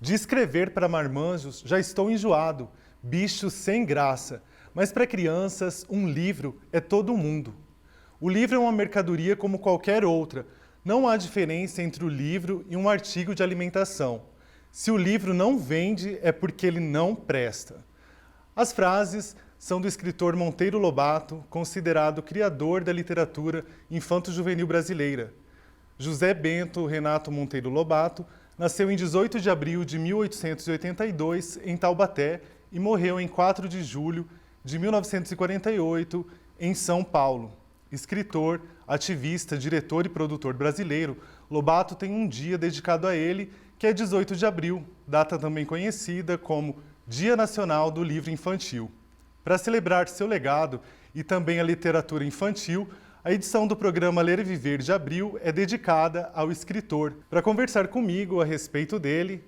De escrever para marmanjos já estou enjoado, bichos sem graça. Mas para crianças, um livro é todo mundo. O livro é uma mercadoria como qualquer outra. Não há diferença entre o livro e um artigo de alimentação. Se o livro não vende, é porque ele não presta. As frases são do escritor Monteiro Lobato, considerado o criador da literatura infanto-juvenil brasileira. José Bento Renato Monteiro Lobato nasceu em 18 de abril de 1882 em Taubaté e morreu em 4 de julho de 1948 em São Paulo. Escritor, ativista, diretor e produtor brasileiro, Lobato tem um dia dedicado a ele, que é 18 de abril, data também conhecida como Dia Nacional do Livro Infantil. Para celebrar seu legado e também a literatura infantil, a edição do programa Ler e Viver de abril é dedicada ao escritor. Para conversar comigo a respeito dele,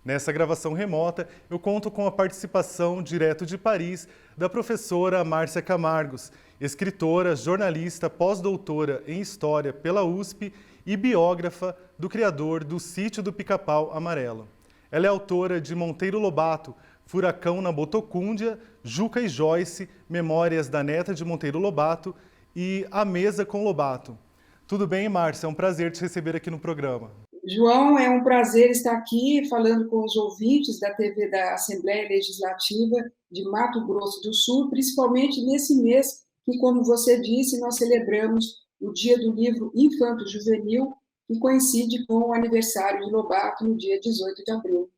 nessa gravação remota, eu conto com a participação direto de Paris da professora Márcia Camargos, escritora, jornalista, pós-doutora em História pela USP e biógrafa do criador do Sítio do Pica-Pau Amarelo. Ela é autora de Monteiro Lobato, Furacão na Botocúndia, Juca e Joyce, Memórias da Neta de Monteiro Lobato e A Mesa com Lobato. Tudo bem, Márcia? É um prazer te receber aqui no programa. João, é um prazer estar aqui falando com os ouvintes da TV da Assembleia Legislativa de Mato Grosso do Sul, principalmente nesse mês que, como você disse, nós celebramos o Dia do Livro Infanto-Juvenil, que coincide com o aniversário de Lobato no dia 18 de abril.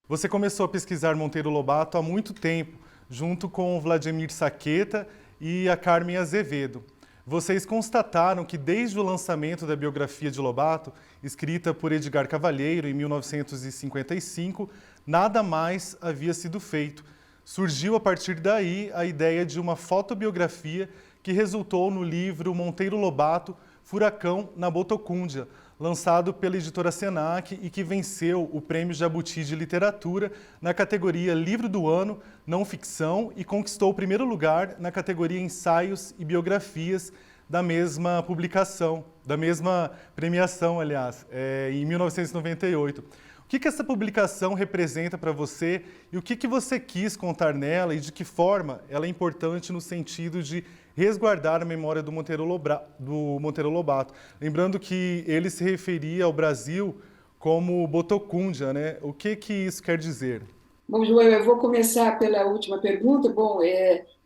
Você começou a pesquisar Monteiro Lobato há muito tempo, junto com o Vladimir Saqueta e a Carmen Azevedo. Vocês constataram que desde o lançamento da biografia de Lobato, escrita por Edgar Cavalheiro em 1955, nada mais havia sido feito. Surgiu a partir daí a ideia de uma fotobiografia que resultou no livro Monteiro Lobato, Furacão na Botocúndia, lançado pela editora Senac e que venceu o Prêmio Jabuti de Literatura na categoria Livro do Ano, Não Ficção, e conquistou o primeiro lugar na categoria Ensaios e Biografias da mesma publicação, da mesma premiação, aliás, em 1998. O que essa publicação representa para você e o que você quis contar nela e de que forma ela é importante no sentido de resguardar a memória do Monteiro Lobato? Lembrando que ele se referia ao Brasil como Botocúndia, né? O que isso quer dizer? Bom, João, eu vou começar pela última pergunta. Bom,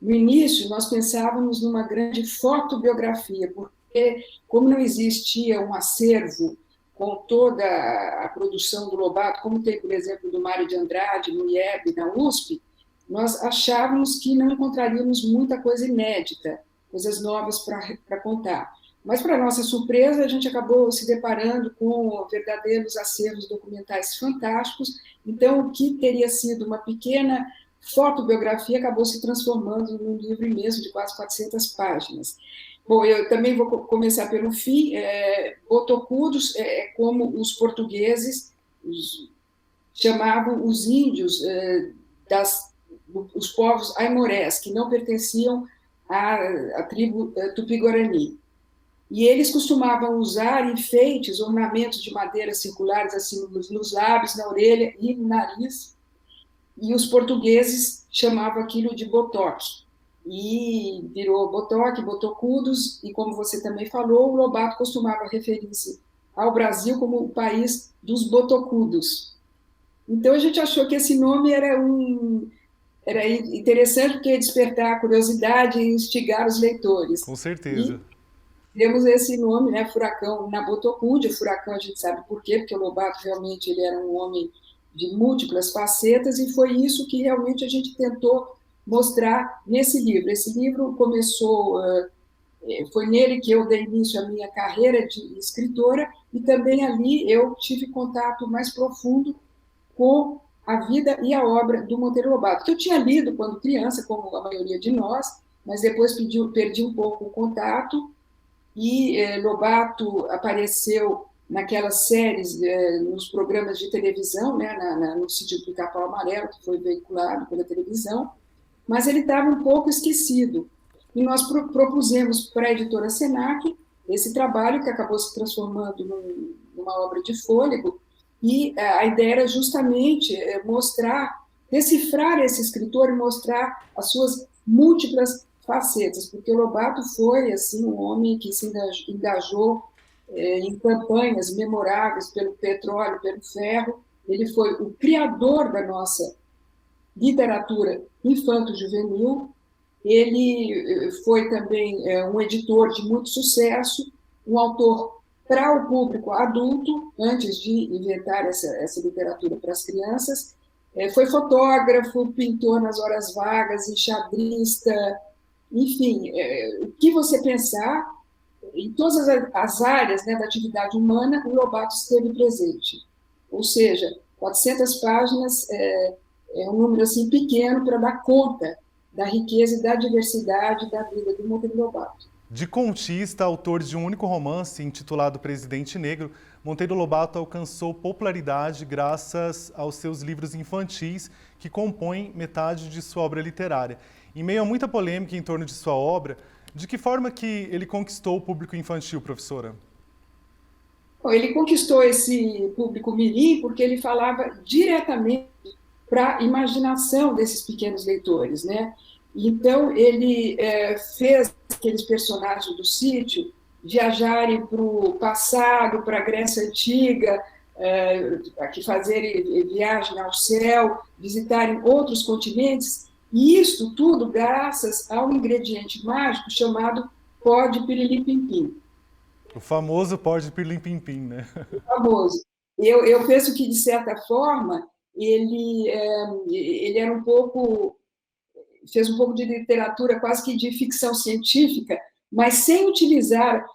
no início nós pensávamos numa grande fotobiografia, porque como não existia um acervo com toda a produção do Lobato, como tem, por exemplo, do Mário de Andrade, no IEB, na USP, nós achávamos que não encontraríamos muita coisa inédita, coisas novas para contar. Mas, para nossa surpresa, a gente acabou se deparando com verdadeiros acervos documentais fantásticos. Então, o que teria sido uma pequena fotobiografia acabou se transformando num livro imenso de quase 400 páginas. Bom, eu também vou começar pelo fim. Botocudos é como os portugueses chamavam os índios os povos aimorés, que não pertenciam à tribo Tupi-Guarani. E eles costumavam usar enfeites, ornamentos de madeira circulares assim nos lábios, na orelha e no nariz, e os portugueses chamavam aquilo de botoque. E virou botoque, botocudos, e como você também falou, o Lobato costumava referir-se ao Brasil como o país dos botocudos. Então a gente achou que esse nome era interessante porque ia despertar a curiosidade e instigar os leitores. Com certeza. Temos esse nome, né, Furacão na Botocúndia. Furacão a gente sabe por quê, porque o Lobato realmente ele era um homem de múltiplas facetas, e foi isso que realmente a gente tentou mostrar nesse livro. Esse livro começou, foi nele que eu dei início à minha carreira de escritora, e também ali eu tive contato mais profundo com a vida e a obra do Monteiro Lobato, que eu tinha lido quando criança, como a maioria de nós, mas depois perdi um pouco o contato, e Lobato apareceu naquelas séries, nos programas de televisão, né, no Sítio do Pica-Pau Amarelo, que foi veiculado pela televisão, mas ele estava um pouco esquecido. E nós propusemos para a editora Senac esse trabalho, que acabou se transformando numa obra de fôlego, E a ideia era justamente mostrar, decifrar esse escritor e mostrar as suas múltiplas facetas, porque o Lobato foi assim um homem que se engajou em campanhas memoráveis pelo petróleo, pelo ferro. Ele foi o criador da nossa literatura infanto-juvenil. Ele foi também um editor de muito sucesso, um autor para o público adulto, antes de inventar essa literatura para as crianças. Foi fotógrafo, pintor nas horas vagas, enxadrista, enfim, o que você pensar, em todas as áreas, né, da atividade humana, o Lobato esteve presente. Ou seja, 400 páginas é um número assim pequeno para dar conta da riqueza e da diversidade da vida do Monteiro Lobato. De contista, autor de um único romance intitulado Presidente Negro, Monteiro Lobato alcançou popularidade graças aos seus livros infantis, que compõem metade de sua obra literária. Em meio a muita polêmica em torno de sua obra, de que forma que ele conquistou o público infantil, professora? Bom, ele conquistou esse público mirim porque ele falava diretamente para a imaginação desses pequenos leitores, né? Então, ele fez aqueles personagens do sítio viajarem para o passado, para a Grécia Antiga, que fazerem viagem ao céu, visitarem outros continentes, e isso tudo graças ao ingrediente mágico chamado pó de pirilipimpim. O famoso pó de pirlim-pim-pim, né? Famoso. Eu penso que, de certa forma, ele era um pouco, fez um pouco de literatura quase que de ficção científica, mas sem utilizar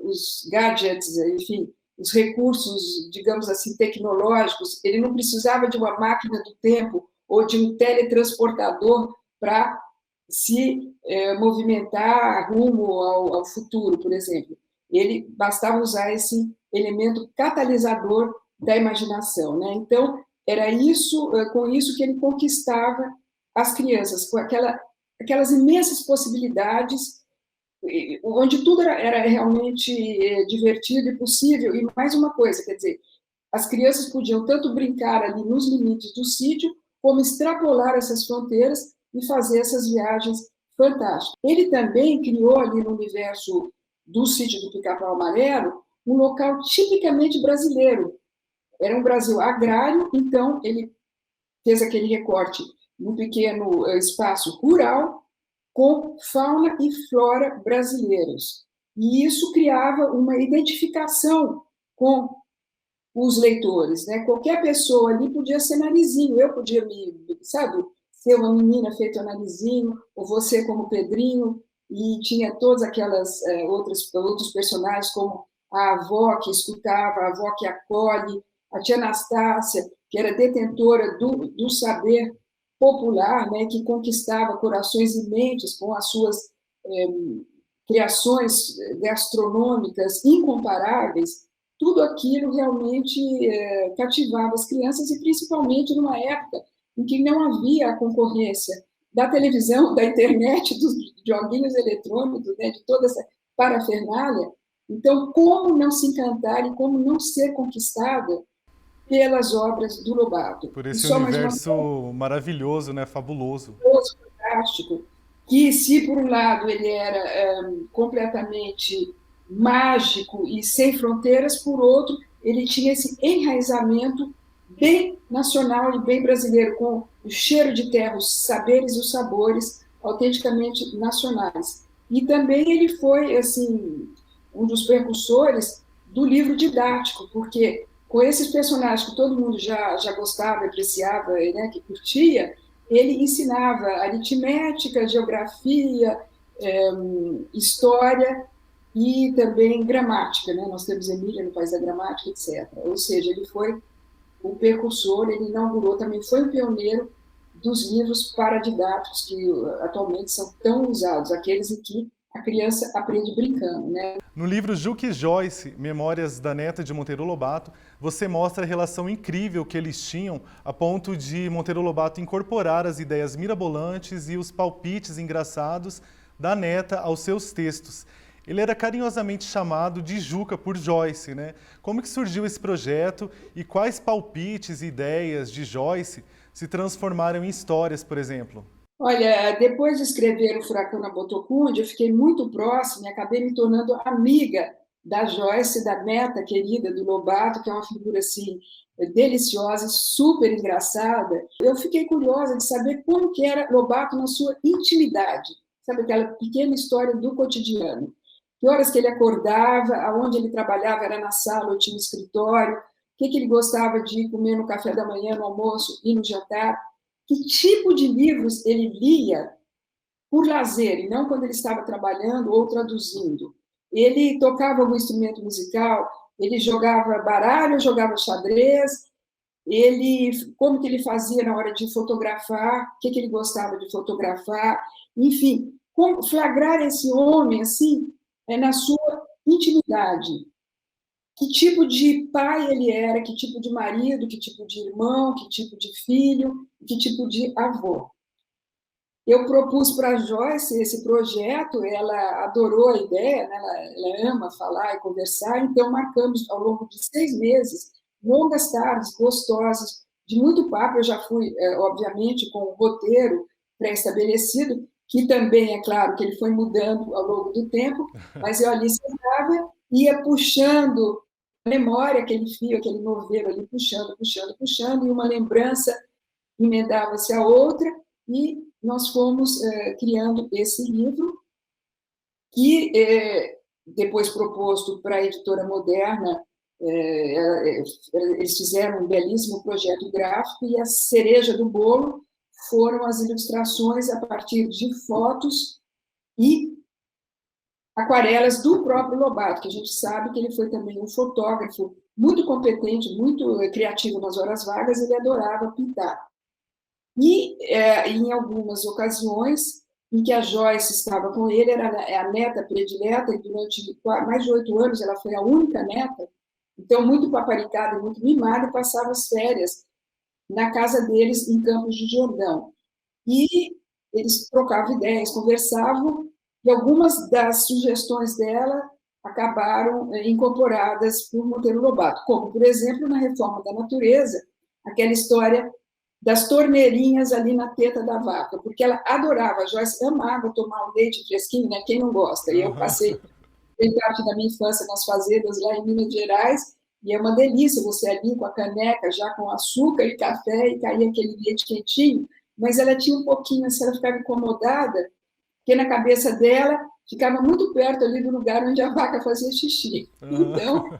os gadgets, enfim, os recursos, digamos assim, tecnológicos. Ele não precisava de uma máquina do tempo ou de um teletransportador para se movimentar rumo ao futuro, por exemplo. Ele bastava usar esse elemento catalisador da imaginação, né? Então, era isso, com isso que ele conquistava as crianças, com aquelas imensas possibilidades, onde tudo era realmente divertido e possível. E mais uma coisa, quer dizer, as crianças podiam tanto brincar ali nos limites do sítio, como extrapolar essas fronteiras e fazer essas viagens fantásticas. Ele também criou ali no universo do sítio do Pica-Pau Amarelo um local tipicamente brasileiro. Era um Brasil agrário, então ele fez aquele recorte num pequeno espaço rural com fauna e flora brasileiros. E isso criava uma identificação com os leitores, né? Qualquer pessoa ali podia ser narizinho, eu podia sabe, ser uma menina feita narizinho, ou você como Pedrinho, e tinha todas aquelas outros personagens, como a avó que escutava, a avó que acolhe, a tia Anastácia, que era detentora do saber popular, né, que conquistava corações e mentes com as suas criações gastronômicas incomparáveis. Tudo aquilo realmente cativava as crianças, e principalmente numa época em que não havia a concorrência da televisão, da internet, dos joguinhos eletrônicos, né, de toda essa parafernália. Então, como não se encantar e como não ser conquistada pelas obras do Lobato? Por esse E só mais uma universo maravilhoso, né? Fabuloso. coisa, fantástico, que se por um lado ele era completamente mágico e sem fronteiras, por outro ele tinha esse enraizamento bem nacional e bem brasileiro, com o cheiro de terra, os saberes e os sabores autenticamente nacionais. E também ele foi assim um dos precursores do livro didático, porque com esses personagens que todo mundo já gostava, apreciava, né, que curtia, ele ensinava aritmética, geografia, história e também gramática, né? Nós temos Emília no País da Gramática, etc. Ou seja, ele foi o precursor, ele inaugurou, também foi o pioneiro dos livros paradidáticos que atualmente são tão usados, aqueles em que a criança aprende brincando, né? No livro Juque Joyce, Memórias da Neta de Monteiro Lobato, você mostra a relação incrível que eles tinham a ponto de Monteiro Lobato incorporar as ideias mirabolantes e os palpites engraçados da neta aos seus textos. Ele era carinhosamente chamado de Juca por Joyce, né? Como que surgiu esse projeto e quais palpites e ideias de Joyce se transformaram em histórias, por exemplo? Olha, depois de escrever O Furacão na Botocunde, eu fiquei muito próxima e acabei me tornando amiga da Joyce, da neta querida do Lobato, que é uma figura assim deliciosa, super engraçada. Eu fiquei curiosa de saber como que era Lobato na sua intimidade, sabe aquela pequena história do cotidiano. Que horas que ele acordava, aonde ele trabalhava, era na sala ou tinha um escritório, o que ele gostava de comer no café da manhã, no almoço e no jantar, que tipo de livros ele lia por lazer, e não quando ele estava trabalhando ou traduzindo. Ele tocava algum instrumento musical, ele jogava baralho, jogava xadrez, como que ele fazia na hora de fotografar, o que ele gostava de fotografar, enfim, como flagrar esse homem assim na sua intimidade. Que tipo de pai ele era, que tipo de marido, que tipo de irmão, que tipo de filho, que tipo de avô. Eu propus para a Joyce esse projeto, ela adorou a ideia, né? Ela ama falar e conversar, então marcamos ao longo de 6 meses longas tardes gostosas, de muito papo. Eu já fui, obviamente, com o roteiro pré-estabelecido, que também, é claro, que ele foi mudando ao longo do tempo, mas eu ali sentava, ia puxando a memória, aquele fio, aquele novelo ali, puxando, puxando, puxando, e uma lembrança emendava-se a outra, e nós fomos criando esse livro, que depois proposto para a Editora Moderna, eles fizeram um belíssimo projeto gráfico, e a cereja do bolo foram as ilustrações a partir de fotos e aquarelas do próprio Lobato, que a gente sabe que ele foi também um fotógrafo muito competente, muito criativo nas horas vagas, ele adorava pintar. E em algumas ocasiões em que a Joyce estava com ele, era a neta predileta, e durante mais de 8 anos ela foi a única neta, então muito paparicada e muito mimada, e passava as férias na casa deles em Campos do Jordão. E eles trocavam ideias, conversavam, e algumas das sugestões dela acabaram incorporadas por Monteiro Lobato, como, por exemplo, na Reforma da Natureza, aquela história das torneirinhas ali na teta da vaca, porque ela adorava, a Joyce amava tomar o leite fresquinho, né? Quem não gosta? E eu passei bem parte da minha infância nas fazendas lá em Minas Gerais, e é uma delícia você ali com a caneca, já com açúcar e café, e caía aquele leite quentinho, mas ela tinha um pouquinho, assim, ela ficava incomodada, porque na cabeça dela ficava muito perto ali do lugar onde a vaca fazia xixi. Então,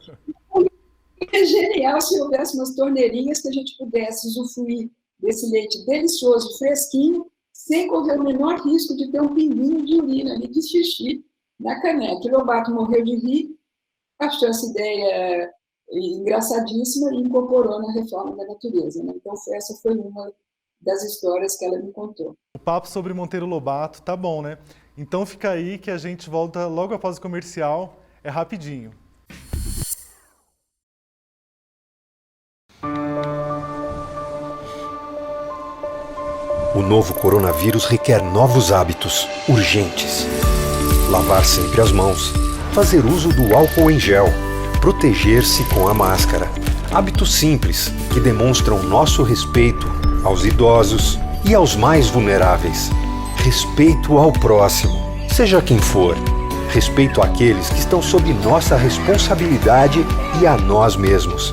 é genial se houvesse umas torneirinhas que a gente pudesse usufruir desse leite delicioso, fresquinho, sem correr o menor risco de ter um pinguinho de urina ali, de xixi, na caneca. O Lobato morreu de rir, achou essa ideia engraçadíssima e incorporou na Reforma da Natureza, né? Então, essa foi uma das histórias que ela me contou. O papo sobre Monteiro Lobato tá bom, né? Então fica aí que a gente volta logo após o comercial, é rapidinho. O novo coronavírus requer novos hábitos, urgentes. Lavar sempre as mãos, fazer uso do álcool em gel, proteger-se com a máscara. Hábitos simples que demonstram nosso respeito aos idosos e aos mais vulneráveis. Respeito ao próximo, seja quem for. Respeito àqueles que estão sob nossa responsabilidade e a nós mesmos.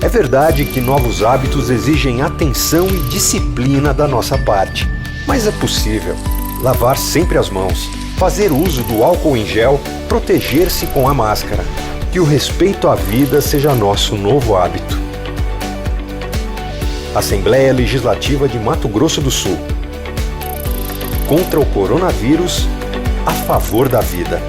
É verdade que novos hábitos exigem atenção e disciplina da nossa parte, mas é possível. Lavar sempre as mãos, fazer uso do álcool em gel, proteger-se com a máscara. Que o respeito à vida seja nosso novo hábito. Assembleia Legislativa de Mato Grosso do Sul. Contra o coronavírus, a favor da vida.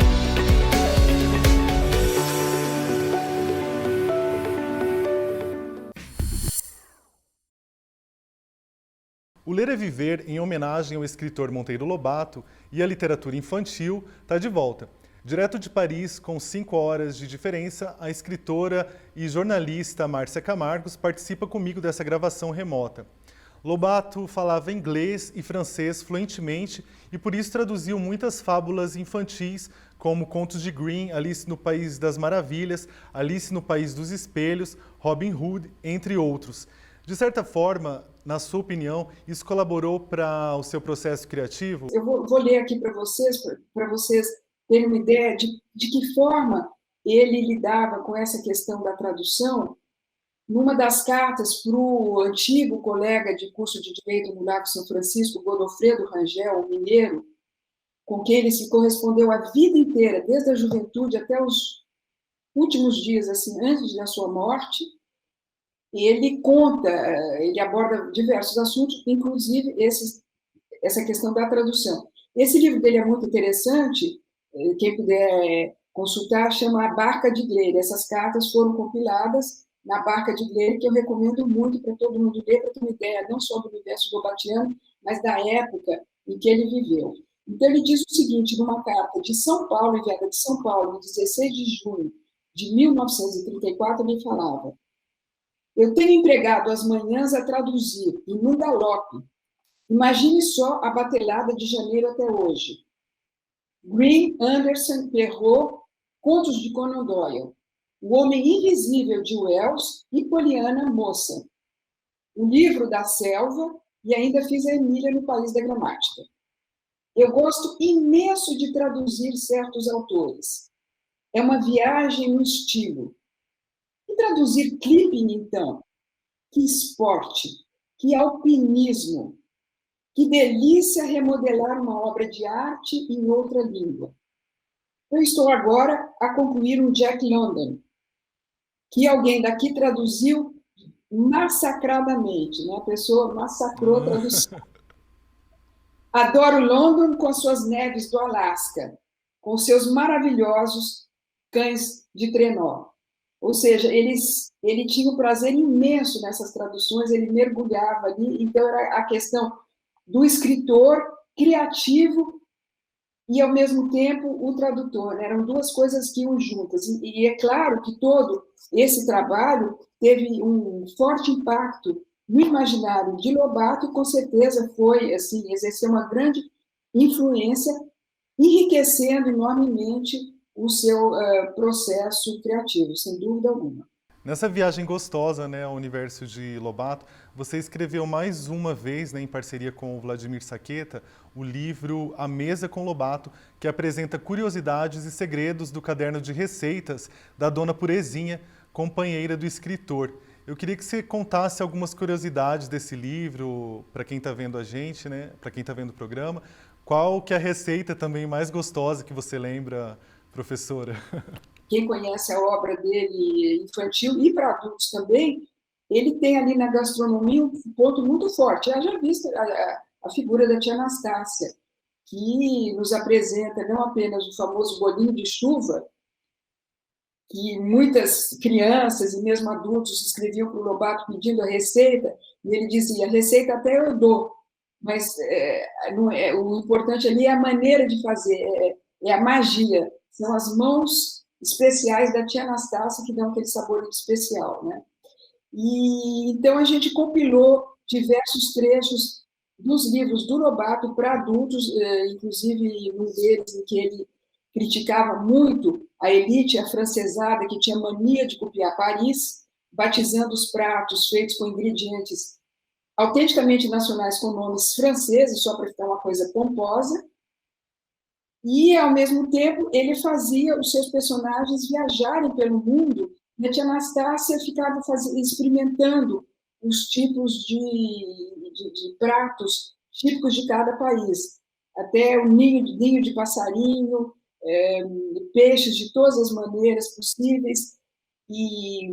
O Ler é Viver, em homenagem ao escritor Monteiro Lobato e à literatura infantil, está de volta. Direto de Paris, com 5 horas de diferença, a escritora e jornalista Márcia Camargos participa comigo dessa gravação remota. Lobato falava inglês e francês fluentemente e por isso traduziu muitas fábulas infantis, como Contos de Grimm, Alice no País das Maravilhas, Alice no País dos Espelhos, Robin Hood, entre outros. De certa forma, na sua opinião, isso colaborou para o seu processo criativo? Eu vou ler aqui para vocês terem uma ideia de que forma ele lidava com essa questão da tradução. Numa das cartas para o antigo colega de curso de Direito no Lago São Francisco, Godofredo Rangel, o mineiro, com quem ele se correspondeu a vida inteira, desde a juventude até os últimos dias, assim, antes da sua morte, ele conta, ele aborda diversos assuntos, inclusive essa questão da tradução. Esse livro dele é muito interessante, quem puder consultar, chama A Barca de Gleire. Essas cartas foram compiladas na Barca de Gleire, que eu recomendo muito para todo mundo ler, para ter uma ideia não só do universo lobatiano, mas da época em que ele viveu. Então, ele diz o seguinte, numa carta de São Paulo, enviada de São Paulo, em 16 de junho de 1934, ele falava: eu tenho empregado as manhãs a traduzir, e num galope. Imagine só a batelada de janeiro até hoje. Grimm, Anderson, Perrault, Contos de Conan Doyle, O Homem Invisível de Wells e Poliana Moça, O Livro da Selva, e ainda fiz a Emília no País da Gramática. Eu gosto imenso de traduzir certos autores. É uma viagem no estilo. E traduzir Kipling, então? Que esporte, que alpinismo, que delícia remodelar uma obra de arte em outra língua. Eu estou agora a concluir um Jack London, que alguém daqui traduziu massacradamente, né? A pessoa massacrou a tradução. Adoro London com suas neves do Alasca, com seus maravilhosos cães de trenó. Ou seja, ele tinha um prazer imenso nessas traduções, ele mergulhava ali, então era a questão do escritor criativo e, ao mesmo tempo, o tradutor, né? Eram duas coisas que iam juntas. E é claro que todo esse trabalho teve um forte impacto no imaginário de Lobato e, com certeza, foi, assim, exerceu uma grande influência, enriquecendo enormemente o seu processo criativo, sem dúvida alguma. Nessa viagem gostosa, né, ao universo de Lobato, você escreveu mais uma vez, né, em parceria com o Vladimir Saqueta, o livro A Mesa com Lobato, que apresenta curiosidades e segredos do caderno de receitas da dona Purezinha, companheira do escritor. Eu queria que você contasse algumas curiosidades desse livro para quem está vendo a gente, né, para quem está vendo o programa. Qual que é a receita também mais gostosa que você lembra, professora? Quem conhece a obra dele infantil e para adultos também, ele tem ali na gastronomia um ponto muito forte. Já visto a figura da tia Anastácia, que nos apresenta não apenas o famoso bolinho de chuva, que muitas crianças e mesmo adultos escreviam para o Lobato pedindo a receita, e ele dizia: a receita até eu dou, mas o importante ali é a maneira de fazer, é a magia, são as mãos especiais da tia Anastácia que dão aquele sabor especial, né? E então a gente compilou diversos trechos dos livros do Lobato para adultos, inclusive um deles em que ele criticava muito a elite afrancesada que tinha mania de copiar Paris, batizando os pratos feitos com ingredientes autenticamente nacionais com nomes franceses, só para ficar uma coisa pomposa. E, ao mesmo tempo, ele fazia os seus personagens viajarem pelo mundo, e a tia Anastácia ficava experimentando os tipos de pratos típicos de cada país, até o ninho de passarinho, peixes de todas as maneiras possíveis, e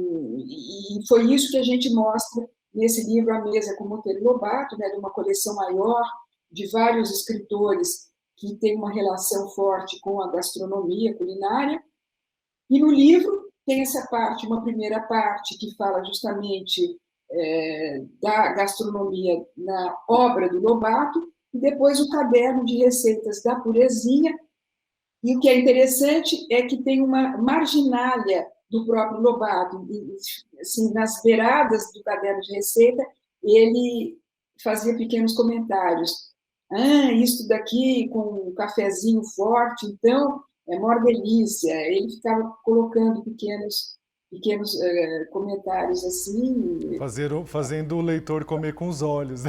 foi isso que a gente mostra nesse livro A Mesa com Monteiro Lobato, né, de uma coleção maior de vários escritores que tem uma relação forte com a gastronomia culinária. E no livro tem essa parte, uma primeira parte que fala justamente da gastronomia na obra do Lobato, e depois o caderno de receitas da Purezinha. E o que é interessante é que tem uma marginalia do próprio Lobato, assim, nas beiradas do caderno de receita, ele fazia pequenos comentários. Isso daqui com um cafezinho forte, então é maior delícia. Ele ficava colocando pequenos comentários assim, Fazendo o leitor comer com os olhos.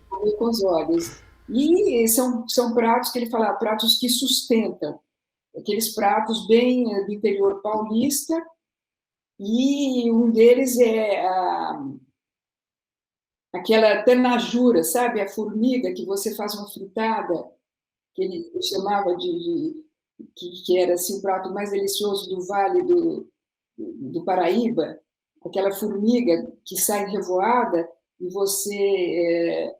comer com os olhos. E são pratos que ele fala, pratos que sustentam, aqueles pratos bem do interior paulista, e um deles é aquela tenajura, sabe? A formiga que você faz uma fritada, que ele chamava que era assim, o prato mais delicioso do Vale do Paraíba, aquela formiga que sai revoada e você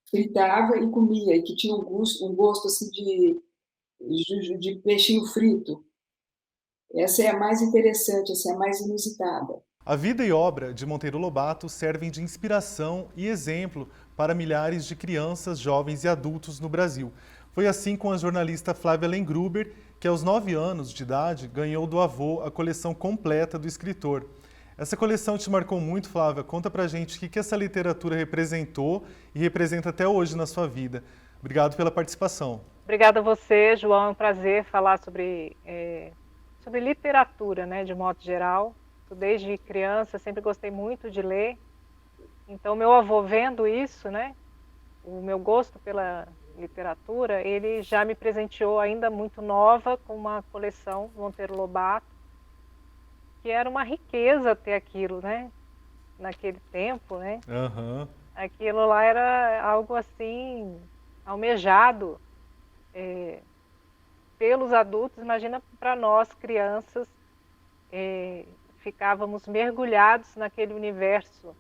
fritava e comia, e que tinha um gosto assim de peixinho frito. Essa é a mais interessante, essa é a mais inusitada. A vida e obra de Monteiro Lobato servem de inspiração e exemplo para milhares de crianças, jovens e adultos no Brasil. Foi assim com a jornalista Flávia Lengruber, que aos 9 anos de idade ganhou do avô a coleção completa do escritor. Essa coleção te marcou muito, Flávia? Conta pra gente o que essa literatura representou e representa até hoje na sua vida. Obrigado pela participação. Obrigada a você, João. É um prazer falar sobre literatura, né, de modo geral. Desde criança, sempre gostei muito de ler. Então, meu avô, vendo isso, né, o meu gosto pela literatura, ele já me presenteou ainda muito nova com uma coleção Monteiro Lobato, que era uma riqueza ter aquilo, né, naquele tempo, né. Uhum. Aquilo lá era algo assim, almejado pelos adultos. Imagina para nós, crianças, ficávamos mergulhados naquele universo,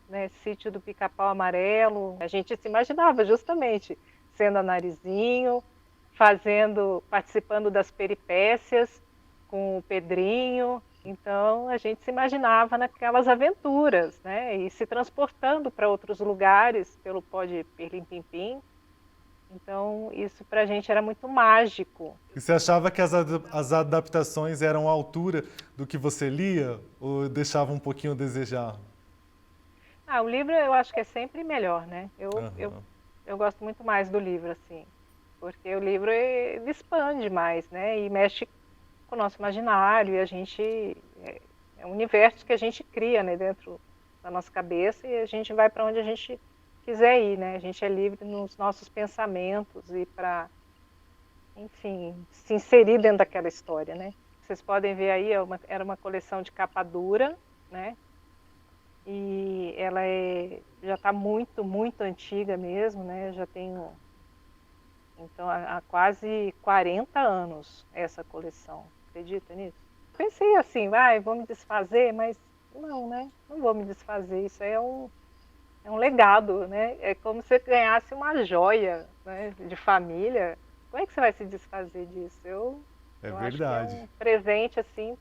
né, Sítio do Pica-Pau Amarelo. A gente se imaginava justamente sendo a Narizinho, participando das peripécias com o Pedrinho. Então a gente se imaginava naquelas aventuras, né, e se transportando para outros lugares pelo pó de Pirlim-Pim-Pim. Então, isso para a gente era muito mágico. E você achava que as adaptações eram à altura do que você lia ou deixava um pouquinho a desejar? O livro eu acho que é sempre melhor, né? Eu gosto muito mais do livro, assim, porque o livro ele expande mais, né? E mexe com o nosso imaginário, e a gente... É um universo que a gente cria, né, dentro da nossa cabeça, e a gente vai para onde a gente quiser ir, né? A gente é livre nos nossos pensamentos e para, enfim, se inserir dentro daquela história, né? Vocês podem ver aí, era uma coleção de capa dura, né? E ela já está muito, muito antiga mesmo, né? Já tem, então, há quase 40 anos essa coleção. Acredita nisso? Pensei assim, vou me desfazer, mas não, né? Não vou me desfazer, isso aí é um legado, né? É como se você ganhasse uma joia, né, de família. Como é que você vai se desfazer disso? Eu verdade. Acho que é um presente, assim,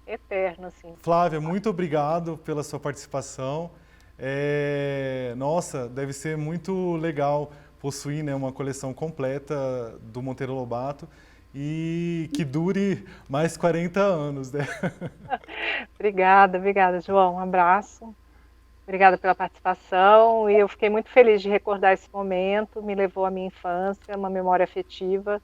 eterno, assim. Flávia, muito obrigado pela sua participação. Nossa, deve ser muito legal possuir, né, uma coleção completa do Monteiro Lobato e que dure mais 40 anos, né? Obrigada, João. Um abraço. Obrigada pela participação, e eu fiquei muito feliz de recordar esse momento, me levou à minha infância, uma memória afetiva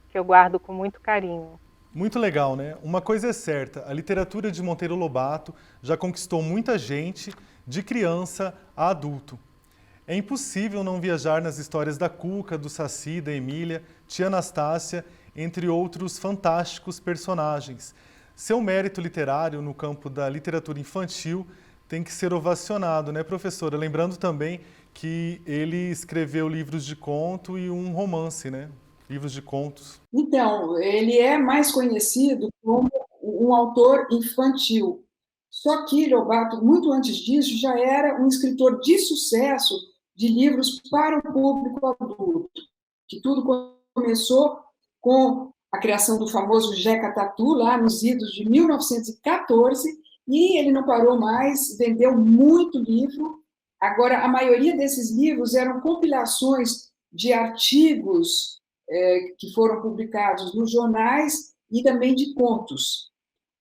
que eu guardo com muito carinho. Muito legal, né? Uma coisa é certa, a literatura de Monteiro Lobato já conquistou muita gente, de criança a adulto. É impossível não viajar nas histórias da Cuca, do Saci, da Emília, tia Anastácia, entre outros fantásticos personagens. Seu mérito literário no campo da literatura infantil tem que ser ovacionado, né, professora? Lembrando também que ele escreveu livros de conto e um romance, né? Livros de contos. Então, ele é mais conhecido como um autor infantil. Só que Lobato, muito antes disso, já era um escritor de sucesso de livros para o público adulto. Que tudo começou com a criação do famoso Jeca Tatu, lá nos idos de 1914, e ele não parou mais, vendeu muito livro. Agora, a maioria desses livros eram compilações de artigos que foram publicados nos jornais e também de contos.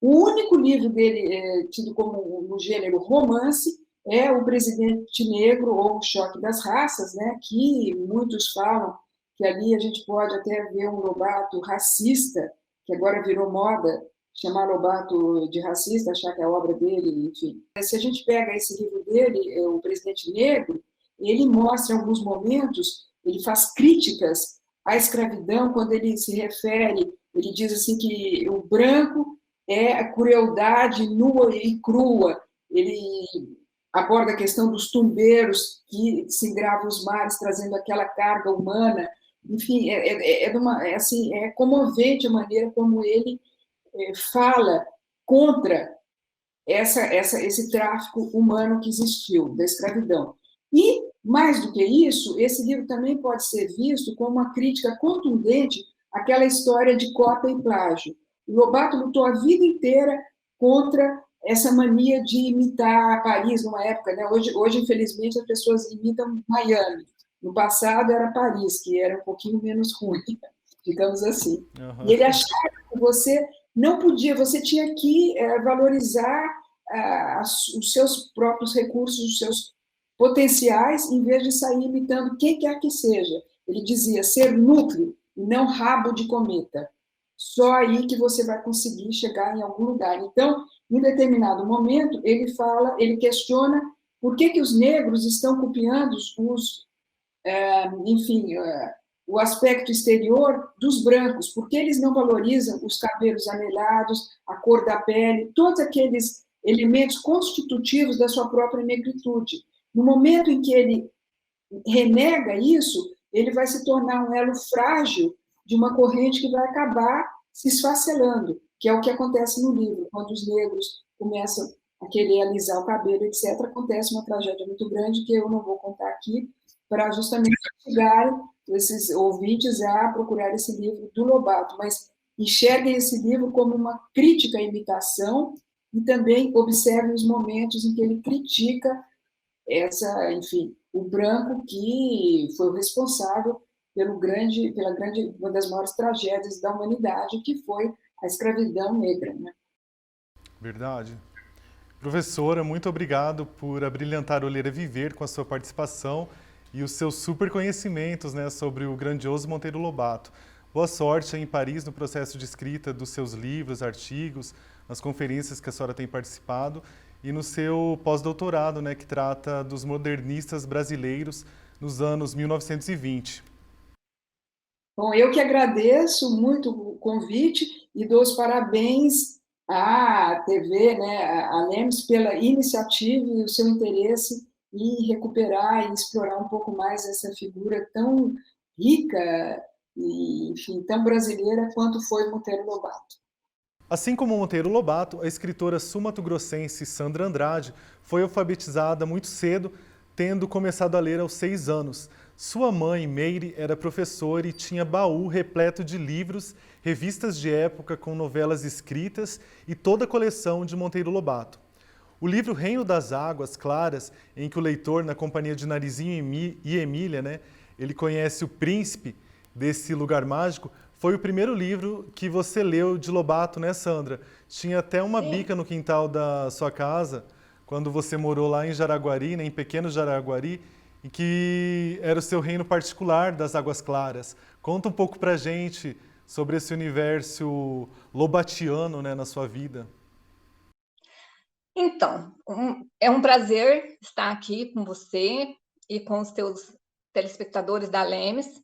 O único livro dele tido como no gênero romance é o Presidente Negro ou o Choque das Raças, né, que muitos falam que ali a gente pode até ver um Lobato racista, que agora virou moda, chamar Lobato de racista, achar que é a obra dele, enfim. Se a gente pega esse livro dele, O Presidente Negro, ele mostra em alguns momentos, ele faz críticas à escravidão, quando ele se refere, ele diz assim que o branco é a crueldade nua e crua, ele aborda a questão dos tumbeiros que se engravam os mares, trazendo aquela carga humana, enfim, é comovente a maneira como ele fala contra esse tráfico humano que existiu, da escravidão. E, mais do que isso, esse livro também pode ser visto como uma crítica contundente àquela história de cópia e plágio. O Lobato lutou a vida inteira contra essa mania de imitar Paris numa época, né? Hoje, infelizmente, as pessoas imitam Miami. No passado era Paris, que era um pouquinho menos ruim, digamos assim. Uhum. E ele achava que você não podia, você tinha que valorizar os seus próprios recursos, os seus potenciais, em vez de sair imitando quem quer que seja. Ele dizia ser núcleo e não rabo de cometa. Só aí que você vai conseguir chegar em algum lugar. Então, em determinado momento, ele questiona por que os negros estão copiando o aspecto exterior dos brancos, porque eles não valorizam os cabelos anelados, a cor da pele, todos aqueles elementos constitutivos da sua própria negritude. No momento em que ele renega isso, ele vai se tornar um elo frágil de uma corrente que vai acabar se esfacelando, que é o que acontece no livro, quando os negros começam a querer alisar o cabelo, etc., acontece uma tragédia muito grande que eu não vou contar aqui, para justamente instigar esses ouvintes a procurar esse livro do Lobato, mas enxerguem esse livro como uma crítica à imitação e também observem os momentos em que ele critica o branco que foi o responsável uma das maiores tragédias da humanidade, que foi a escravidão negra, né? Verdade. Professora, muito obrigado por abrilhantar o Ler é Viver com a sua participação e os seus super conhecimentos, né, sobre o grandioso Monteiro Lobato. Boa sorte aí em Paris no processo de escrita dos seus livros, artigos, nas conferências que a senhora tem participado e no seu pós-doutorado, né, que trata dos modernistas brasileiros nos anos 1920. Bom, eu que agradeço muito o convite e dou os parabéns à TV, né, à LEMS, pela iniciativa e o seu interesse em recuperar e explorar um pouco mais essa figura tão rica e, enfim, tão brasileira quanto foi Monteiro Lobato. Assim como Monteiro Lobato, a escritora sul-mato-grossense Sandra Andrade foi alfabetizada muito cedo, tendo começado a ler aos 6 anos. Sua mãe, Meire, era professora e tinha baú repleto de livros, revistas de época com novelas escritas e toda a coleção de Monteiro Lobato. O livro Reino das Águas Claras, em que o leitor, na companhia de Narizinho e Emília, né, ele conhece o príncipe desse lugar mágico, foi o primeiro livro que você leu de Lobato, né, Sandra? Tinha até uma bica no quintal da sua casa, quando você morou lá em Jaraguari, né, em Pequeno Jaraguari, e que era o seu reino particular das Águas Claras. Conta um pouco pra gente sobre esse universo lobatiano, né, na sua vida. Então, é um prazer estar aqui com você e com os teus telespectadores da LEMS.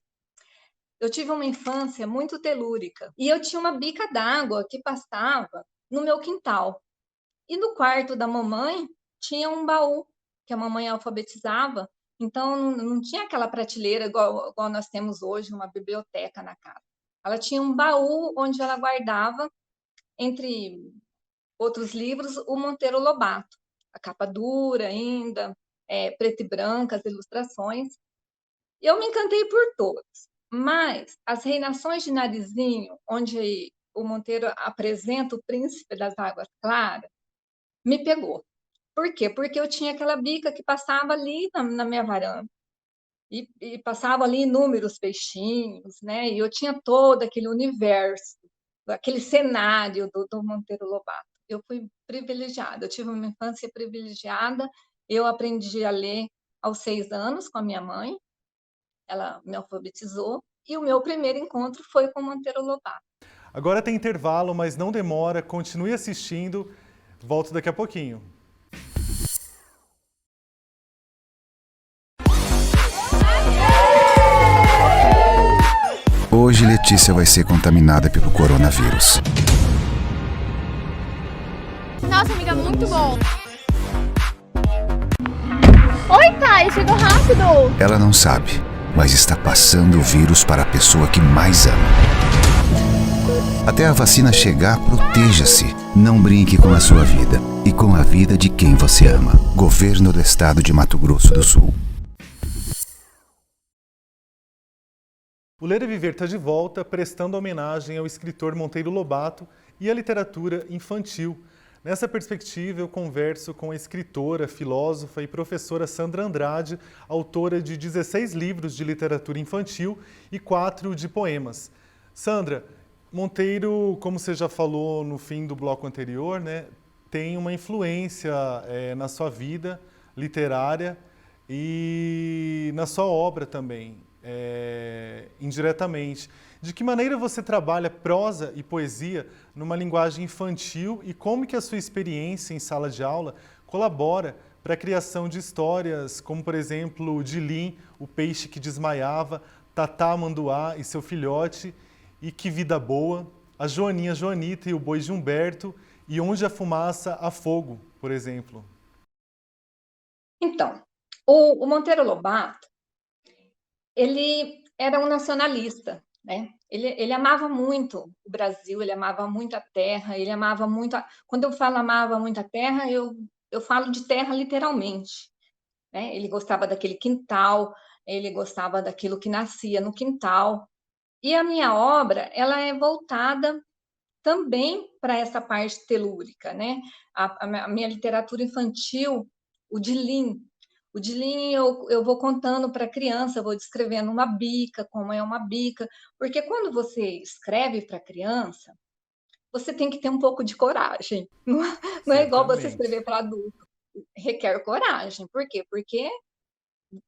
Eu tive uma infância muito telúrica e eu tinha uma bica d'água que passava no meu quintal. E no quarto da mamãe tinha um baú que a mamãe alfabetizava, então não tinha aquela prateleira igual nós temos hoje, uma biblioteca na casa. Ela tinha um baú onde ela guardava, entre outros livros, o Monteiro Lobato, a capa dura ainda, preto e branca, as ilustrações. Eu me encantei por todos, mas as Reinações de Narizinho, onde o Monteiro apresenta o príncipe das Águas Claras, me pegou. Por quê? Porque eu tinha aquela bica que passava ali na minha varanda. E passava ali inúmeros peixinhos, né? E eu tinha todo aquele universo, aquele cenário do Monteiro Lobato. Eu fui privilegiada, eu tive uma infância privilegiada Eu aprendi a ler aos 6 anos com a minha mãe, ela me alfabetizou, e o meu primeiro encontro foi com Monteiro Lobato. Agora tem intervalo, mas não demora, continue assistindo, volto daqui a pouquinho. Hoje Letícia vai ser contaminada pelo coronavírus. Nossa, amiga, muito bom. Oi, Thay, chegou rápido. Ela não sabe, mas está passando o vírus para a pessoa que mais ama. Até a vacina chegar, proteja-se. Não brinque com a sua vida e com a vida de quem você ama. Governo do Estado de Mato Grosso do Sul. O Ler e Viver está de volta, prestando homenagem ao escritor Monteiro Lobato e à literatura infantil. Nessa perspectiva, eu converso com a escritora, filósofa e professora Sandra Andrade, autora de 16 livros de literatura infantil e 4 de poemas. Sandra, Monteiro, como você já falou no fim do bloco anterior, né, tem uma influência na sua vida literária e na sua obra também. Indiretamente. De que maneira você trabalha prosa e poesia numa linguagem infantil e como que a sua experiência em sala de aula colabora para a criação de histórias como, por exemplo, Dilim, o peixe que desmaiava, Tatá Manduá e seu filhote, e Que Vida Boa, a Joaninha Joanita e o Boi de Humberto, e Onde a Fumaça há Fogo, por exemplo. Então, o Monteiro Lobato, ele era um nacionalista, né? Ele amava muito o Brasil, ele amava muito a terra, ele amava muito... Quando eu falo amava muito a terra, eu falo de terra literalmente, né? Ele gostava daquele quintal, ele gostava daquilo que nascia no quintal. E a minha obra, ela é voltada também para essa parte telúrica, né? A minha literatura infantil, o Dilim, eu vou contando para a criança, eu vou descrevendo uma bica, como é uma bica, porque quando você escreve para a criança, você tem que ter um pouco de coragem. Não é igual você escrever para adulto. Requer coragem. Por quê? Porque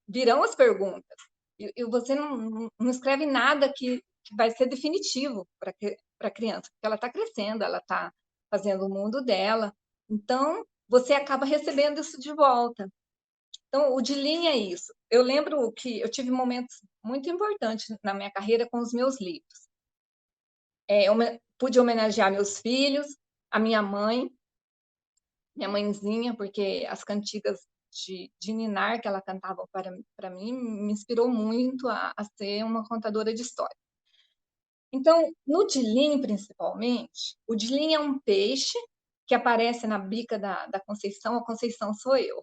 virão as perguntas. E você não escreve nada que vai ser definitivo para a criança, porque ela está crescendo, ela está fazendo o mundo dela. Então, você acaba recebendo isso de volta. Então, o Dilim é isso. Eu lembro que eu tive momentos muito importantes na minha carreira com os meus livros. Eu pude homenagear meus filhos, a minha mãe, minha mãezinha, porque as cantigas de ninar que ela cantava para mim me inspirou muito a ser uma contadora de história. Então, no Dilim, principalmente, o Dilim é um peixe que aparece na bica da Conceição, a Conceição sou eu.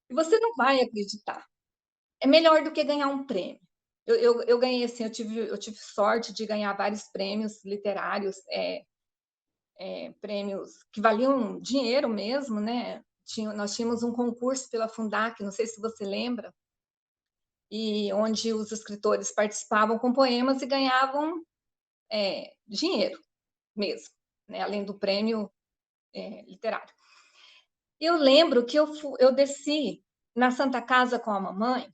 E você não vai acreditar. É melhor do que ganhar um prêmio. Eu ganhei, assim, eu tive sorte de ganhar vários prêmios literários, prêmios que valiam dinheiro mesmo, né? Nós tínhamos um concurso pela Fundac, não sei se você lembra, e onde os escritores participavam com poemas e ganhavam dinheiro mesmo, né? Além do prêmio literário. Eu lembro que eu desci na Santa Casa com a mamãe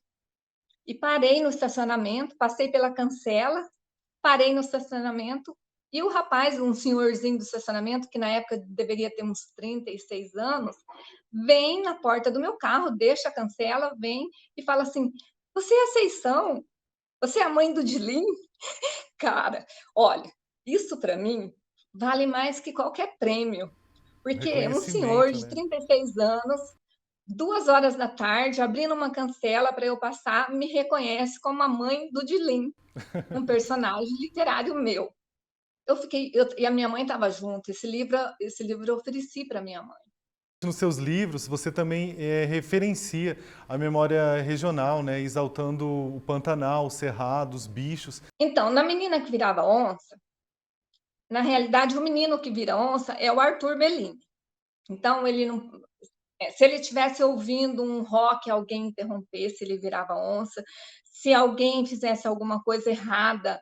e parei no estacionamento, passei pela cancela, parei no estacionamento e o rapaz, um senhorzinho do estacionamento, que na época deveria ter uns 36 anos, vem na porta do meu carro, deixa a cancela, vem e fala assim: você é a Seição? Você é a mãe do Dilim? Cara, olha, isso para mim vale mais que qualquer prêmio, porque um senhor de 36 anos, 2h da tarde, abrindo uma cancela para eu passar, me reconhece como a mãe do Dilim, um personagem literário meu. E a minha mãe estava junto. Esse livro eu ofereci para minha mãe. Nos seus livros, você também referencia a memória regional, né, exaltando o Pantanal, o Cerrado, os bichos. Então, na Menina que Virava Onça, na realidade, o menino que vira onça é o Arthur Bellini. Então, ele não... Se ele estivesse ouvindo um rock, alguém interrompesse, ele virava onça. Se alguém fizesse alguma coisa errada,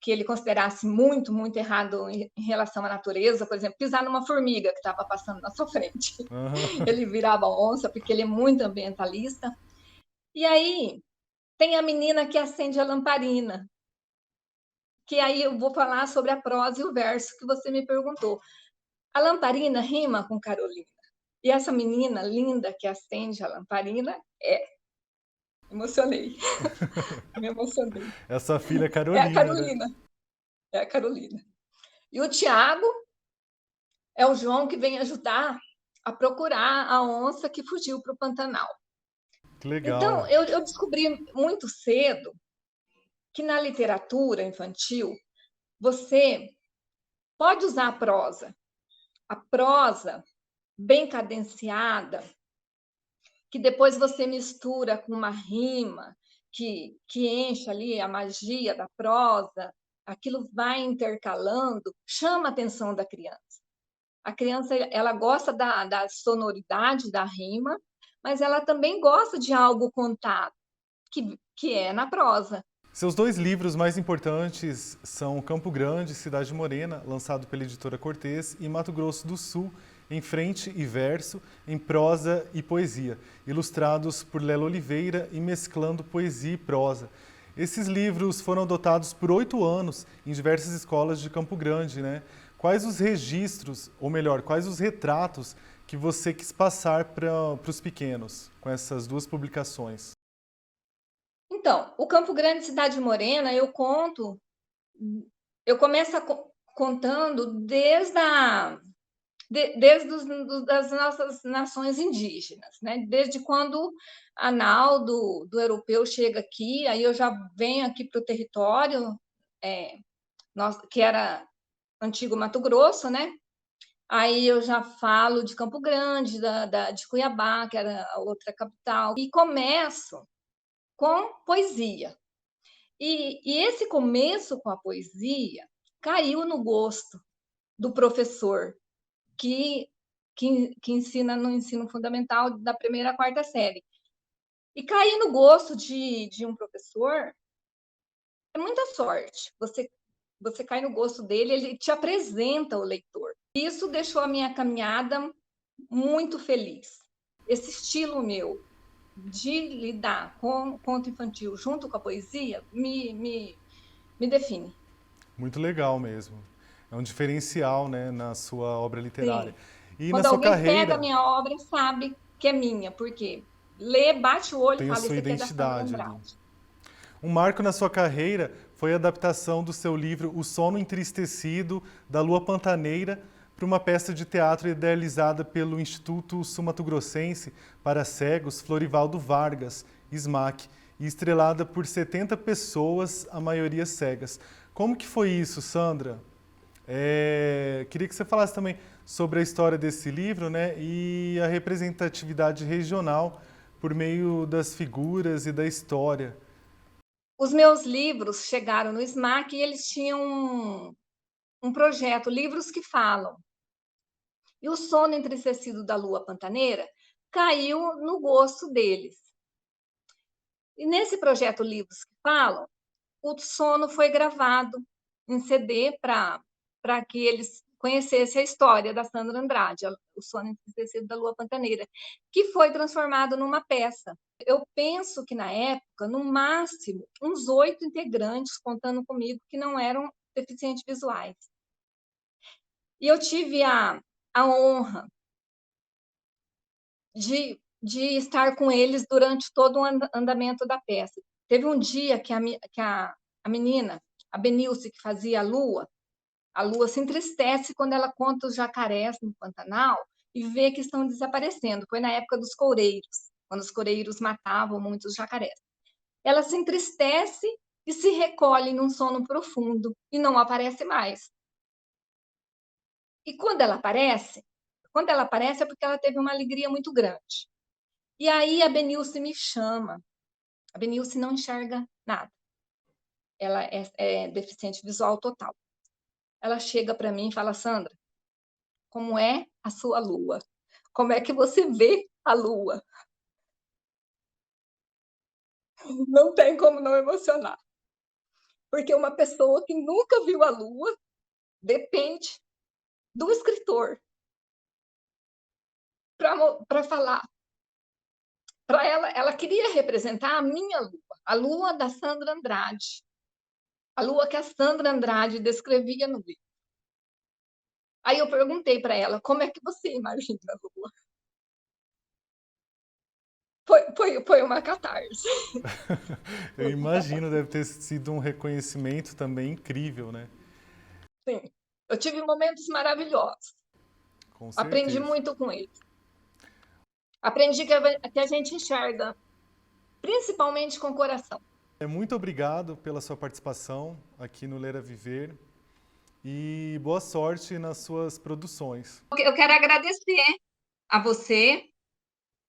que ele considerasse muito, muito errado em relação à natureza, por exemplo, pisar numa formiga que estava passando na sua frente. Aham. Ele virava onça, porque ele é muito ambientalista. E aí tem a menina que acende a lamparina, que aí eu vou falar sobre a prosa e o verso que você me perguntou. A lamparina rima com Carolina. E essa menina linda que acende a lamparina emocionei. Me emocionei. Essa filha É a Carolina, né? Carolina. É a Carolina. E o Tiago é o João que vem ajudar a procurar a onça que fugiu para o Pantanal. Que legal. Então, eu descobri muito cedo que na literatura infantil você pode usar a prosa. A prosa bem cadenciada, que depois você mistura com uma rima que enche ali a magia da prosa, aquilo vai intercalando, chama a atenção da criança. A criança ela gosta da sonoridade da rima, mas ela também gosta de algo contado, que é na prosa. Seus 2 livros mais importantes são Campo Grande, Cidade Morena, lançado pela editora Cortez, e Mato Grosso do Sul, em frente e verso, em prosa e poesia, ilustrados por Lelo Oliveira e mesclando poesia e prosa. Esses livros foram adotados por 8 anos em diversas escolas de Campo Grande, né? Quais os registros, ou melhor, quais os retratos que você quis passar para os pequenos com essas 2 publicações? Então, o Campo Grande, Cidade Morena, eu começo contando desde das nossas nações indígenas, né? Desde quando a nau do europeu chega aqui, aí eu já venho aqui para o território, que era antigo Mato Grosso, né? Aí eu já falo de Campo Grande, de Cuiabá, que era a outra capital, e começo com poesia. E esse começo com a poesia caiu no gosto do professor que ensina no ensino fundamental da 1ª à 4ª série. E cair no gosto de um professor é muita sorte. Você cai no gosto dele, ele te apresenta o leitor. Isso deixou a minha caminhada muito feliz. Esse estilo meu de lidar com conto infantil junto com a poesia me define. Muito legal mesmo. É um diferencial, né, na sua obra literária. Sim. E Quando na sua alguém carreira pega a minha obra, sabe que é minha, porque lê, bate o olho tem e a fala, sua isso aqui é da Sandra identidade ali. Andrade. Um marco na sua carreira foi a adaptação do seu livro O Sono Entristecido, da Lua Pantaneira, para uma peça de teatro idealizada pelo Instituto Sul-Mato-Grossense para Cegos, Florivaldo Vargas, SMAC, e estrelada por 70 pessoas, a maioria cegas. Como que foi isso, Sandra? Queria que você falasse também sobre a história desse livro, né, e a representatividade regional por meio das figuras e da história. Os meus livros chegaram no SMAC e eles tinham um projeto, Livros que Falam. E o Sono Entristecido da Lua Pantaneira caiu no gosto deles. E nesse projeto Livros que Falam, o sono foi gravado em CD para que eles conhecessem a história da Sandra Andrade, O Sono Entristecido da Lua Pantaneira, que foi transformado numa peça. Eu penso que, na época, no máximo, uns 8 integrantes contando comigo que não eram deficientes visuais. E eu tive a honra de estar com eles durante todo o andamento da peça. Teve um dia que a menina, a Benilce, que fazia a lua se entristece quando ela conta os jacarés no Pantanal e vê que estão desaparecendo. Foi na época dos coureiros, quando os coureiros matavam muitos jacarés. Ela se entristece e se recolhe num sono profundo e não aparece mais. E quando ela aparece é porque ela teve uma alegria muito grande. E aí a Benilce me chama. A Benilce não enxerga nada. Ela é deficiente visual total. Ela chega para mim e fala, Sandra, como é a sua lua? Como é que você vê a lua? Não tem como não emocionar. Porque uma pessoa que nunca viu a lua depende do escritor para falar. Para ela queria representar a minha lua, a lua da Sandra Andrade, a lua que a Sandra Andrade descrevia no livro. Aí eu perguntei para ela, como é que você imagina a lua? Foi uma catarse. Eu imagino, deve ter sido um reconhecimento também incrível, né? Sim, eu tive momentos maravilhosos. Com certeza. Aprendi muito com ele. Aprendi que a gente enxerga, principalmente com o coração. Muito obrigado pela sua participação aqui no Ler a Viver e boa sorte nas suas produções. Eu quero agradecer a você,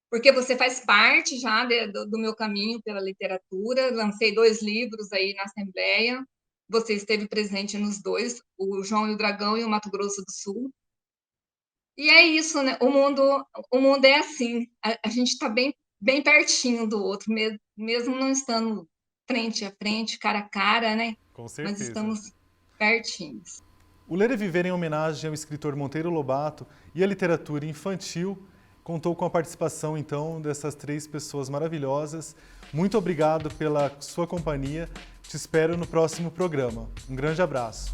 porque você faz parte já do meu caminho pela literatura. Lancei 2 livros aí na Assembleia. Você esteve presente nos 2, o João e o Dragão e o Mato Grosso do Sul. E é isso, né? O mundo é assim. A gente está bem pertinho do outro, mesmo não estando frente a frente, cara a cara, né? Com certeza. Mas estamos pertinhos. O Ler a Viver, em homenagem ao escritor Monteiro Lobato e à literatura infantil, contou com a participação, então, dessas 3 pessoas maravilhosas. Muito obrigado pela sua companhia. Te espero no próximo programa. Um grande abraço.